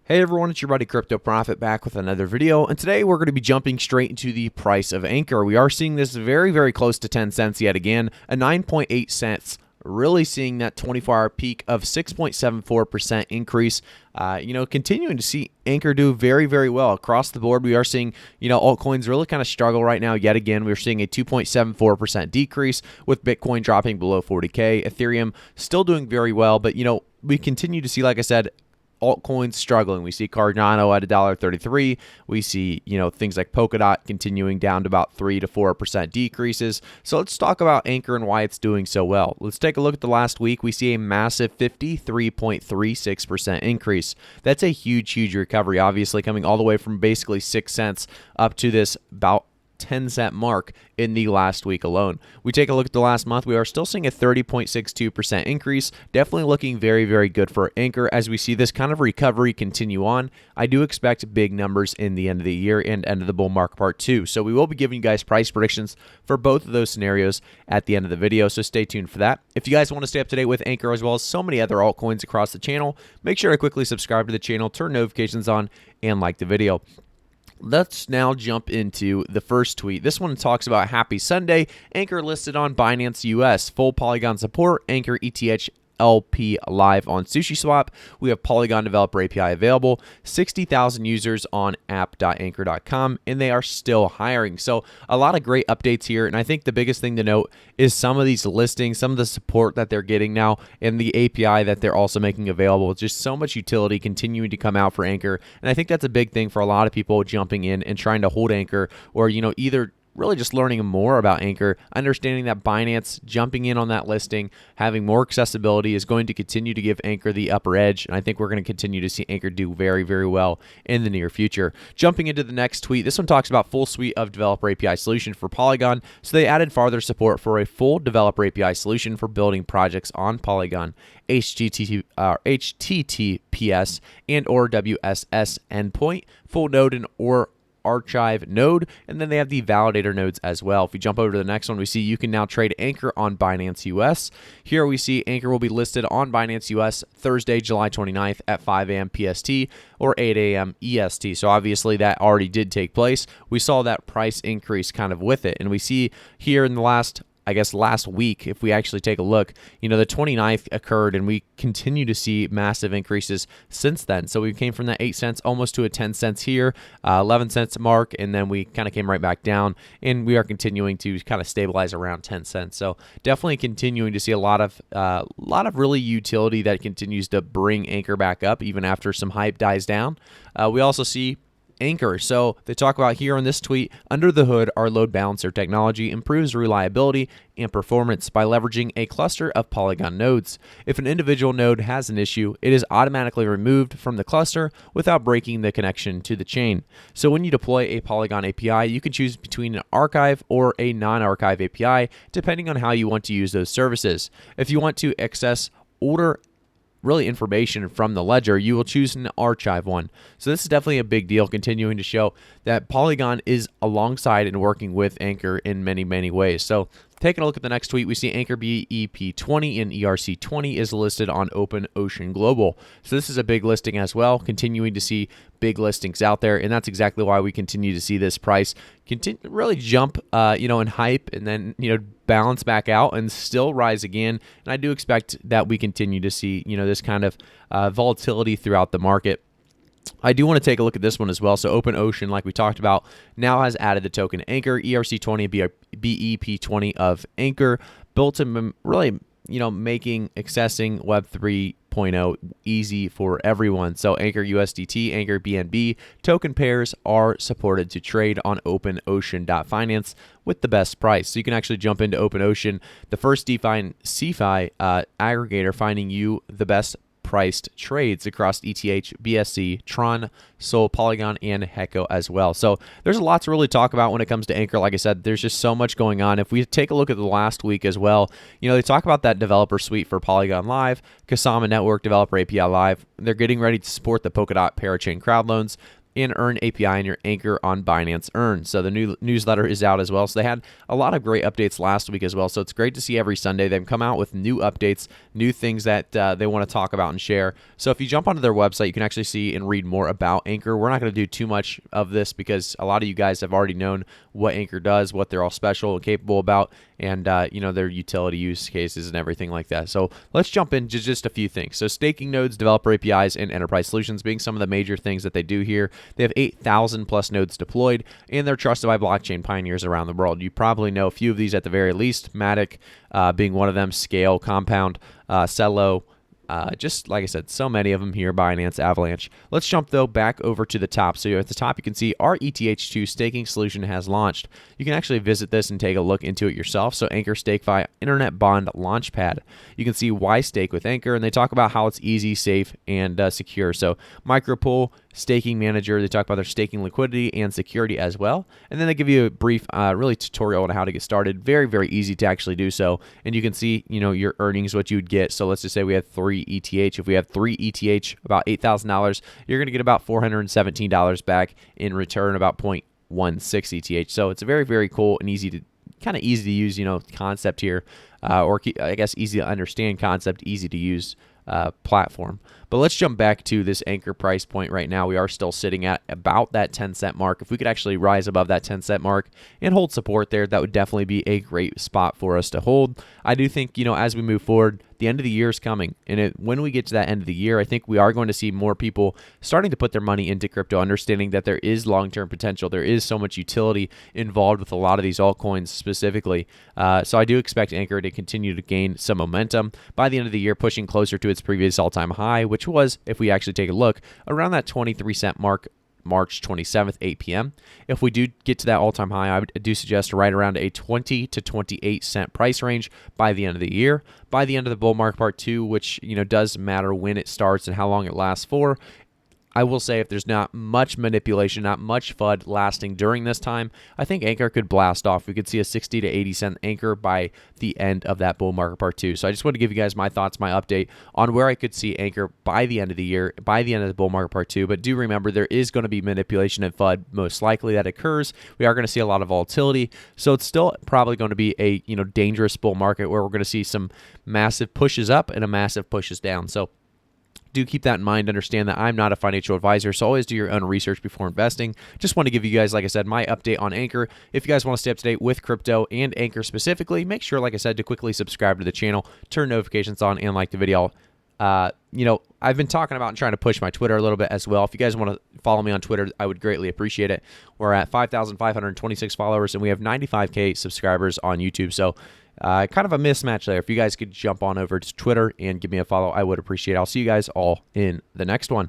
Hey everyone, it's your buddy Crypto Profit back with another video, and today we're going to be jumping straight into the price of Ankr. We are seeing this very close to 10 cents yet again, a 9.8 cents, really seeing that 24-hour peak of 6.74% increase. Continuing to see Ankr do very well across the board. We are seeing, altcoins really kind of struggle right now yet again. We're seeing a 2.74% decrease with Bitcoin dropping below 40K, Ethereum still doing very well, but we continue to see, like I said, altcoins struggling. We see Cardano at $1.33. We see, things like Polkadot continuing down to about 3 to 4% decreases. So let's talk about Ankr and why it's doing so well. Let's take a look at the last week. We see a massive 53.36% increase. That's a huge recovery, obviously coming all the way from basically 6 cents up to this about 10-cent mark in the last week alone. We take a look at the last month. We are still seeing a 30.62% increase. Definitely looking very good for Ankr as we see this kind of recovery continue on. I do expect big numbers in the end of the year and end of the bull market part 2. So we will be giving you guys price predictions for both of those scenarios at the end of the video. So stay tuned for that. If you guys want to stay up to date with Ankr as well as so many other altcoins across the channel, make sure to quickly subscribe to the channel, turn notifications on, and like the video. Let's now jump into the first tweet. This one talks about Happy Sunday. Ankr listed on Binance US. Full Polygon support. Ankr ETH LP live on SushiSwap. We have Polygon Developer API available. 60,000 users on app.ankr.com, and they are still hiring. So a lot of great updates here, and I think the biggest thing to note is some of these listings, some of the support that they're getting now, and the API that they're also making available. It's just so much utility continuing to come out for Ankr, and I think that's a big thing for a lot of people jumping in and trying to hold Ankr, or either really just learning more about Ankr, understanding that Binance jumping in on that listing, having more accessibility is going to continue to give Ankr the upper edge, and I think we're going to continue to see Ankr do very well in the near future. Jumping into the next tweet, this one talks about full suite of developer API solution for Polygon, so they added farther support for a full developer API solution for building projects on Polygon, HTTPS and or WSS endpoint, full node and or archive node, and then they have the validator nodes as well. If we jump over to the next one, we see you can now trade Ankr on Binance US. Here we see Ankr will be listed on Binance US Thursday, July 29th at 5 a.m. PST or 8 a.m. EST. So obviously that already did take place. We saw that price increase kind of with it, and we see here in the last week, if we actually take a look, the 29th occurred and we continue to see massive increases since then. So we came from that 8 cents almost to a 10 cents here, 11 cents mark, and then we kind of came right back down, and we are continuing to kind of stabilize around 10 cents. So definitely continuing to see a lot of really utility that continues to bring Ankr back up even after some hype dies down. We also see Ankr. So they talk about here in this tweet, under the hood, our load balancer technology improves reliability and performance by leveraging a cluster of Polygon nodes. If an individual node has an issue, it is automatically removed from the cluster without breaking the connection to the chain. So when you deploy a Polygon API, you can choose between an archive or a non-archive API, depending on how you want to use those services. If you want to access older information from the ledger, you will choose an archive one. So this is definitely a big deal, continuing to show that Polygon is alongside and working with Ankr in many ways. So taking a look at the next tweet, we see Ankr BEP20 and ERC20 is listed on OpenOcean Global. So this is a big listing as well, continuing to see big listings out there, and that's exactly why we continue to see this price really jump, in hype, and then, balance back out and still rise again. And I do expect that we continue to see, this kind of volatility throughout the market. I do want to take a look at this one as well. So OpenOcean, like we talked about, now has added the token Ankr, ERC20 and BEP20 of Ankr, built to really, making accessing Web 3.0 easy for everyone. So Ankr USDT, Ankr BNB token pairs are supported to trade on OpenOcean.finance with the best price. So you can actually jump into OpenOcean, the first DeFi and CeFi aggregator, finding you the best priced trades across ETH, BSC, Tron, Sol, Polygon, and Hecko as well. So there's a lot to really talk about when it comes to Ankr. Like I said, there's just so much going on. If we take a look at the last week as well, they talk about that developer suite for Polygon Live, Kasama Network Developer API Live. They're getting ready to support the Polkadot Parachain crowd loans. and Earn API and your Ankr on Binance Earn. So the new newsletter is out as well. So they had a lot of great updates last week as well. So it's great to see every Sunday they've come out with new updates, new things that they want to talk about and share. So if you jump onto their website, you can actually see and read more about Ankr. We're not going to do too much of this because a lot of you guys have already known what Ankr does, what they're all special and capable about, and their utility use cases and everything like that. So let's jump into just a few things. So staking nodes, developer APIs, and enterprise solutions being some of the major things that they do here. They have 8,000 plus nodes deployed, and they're trusted by blockchain pioneers around the world. You probably know a few of these at the very least, Matic being one of them, Scale, Compound, Celo, just like I said, so many of them here, Binance, Avalanche. Let's jump, though, back over to the top. So at the top, you can see our ETH2 staking solution has launched. You can actually visit this and take a look into it yourself. So Ankr StakeFi Internet Bond Launchpad. You can see why stake with Ankr, and they talk about how it's easy, safe, and secure. So micropool, staking manager, they talk about their staking liquidity and security as well. And then they give you a brief really tutorial on how to get started. Very, very easy to actually do so. And you can see, your earnings, what you would get. So let's just say we had 3 ETH. If we have 3 ETH, about $8,000, you're going to get about $417 back in return, about 0.16 ETH. So it's a very, very cool and easy to use, concept here, or I guess easy to understand concept, easy to use platform. But let's jump back to this Ankr price point right now. We are still sitting at about that 10-cent mark. If we could actually rise above that 10-cent mark and hold support there, that would definitely be a great spot for us to hold. I do think, as we move forward, the end of the year is coming. And when we get to that end of the year, I think we are going to see more people starting to put their money into crypto, understanding that there is long-term potential. There is so much utility involved with a lot of these altcoins specifically. So I do expect Ankr to continue to gain some momentum by the end of the year, pushing closer to its previous all-time high, which was, if we actually take a look, around that 23-cent mark, March 27th, 8 p.m. If we do get to that all-time high, I do suggest right around a 20 to 28 cent price range by the end of the year. By the end of the bull market part 2, which does matter when it starts and how long it lasts for, I will say if there's not much manipulation, not much FUD lasting during this time, I think Ankr could blast off. We could see a 60 to 80 cent Ankr by the end of that bull market part 2. So I just want to give you guys my thoughts, my update on where I could see Ankr by the end of the year, by the end of the bull market part 2. But do remember, there is going to be manipulation and FUD most likely that occurs. We are going to see a lot of volatility. So it's still probably going to be a dangerous bull market where we're going to see some massive pushes up and a massive pushes down. So do keep that in mind. Understand that I'm not a financial advisor, so always do your own research before investing. Just want to give you guys, like I said, my update on Ankr. If you guys want to stay up to date with crypto and Ankr specifically, make sure, like I said, to quickly subscribe to the channel, turn notifications on, and like the video. I've been talking about and trying to push my Twitter a little bit as well. If you guys want to follow me on Twitter, I would greatly appreciate it. We're at 5,526 followers, and we have 95K subscribers on YouTube. So kind of a mismatch there. If you guys could jump on over to Twitter and give me a follow, I would appreciate it. I'll see you guys all in the next one.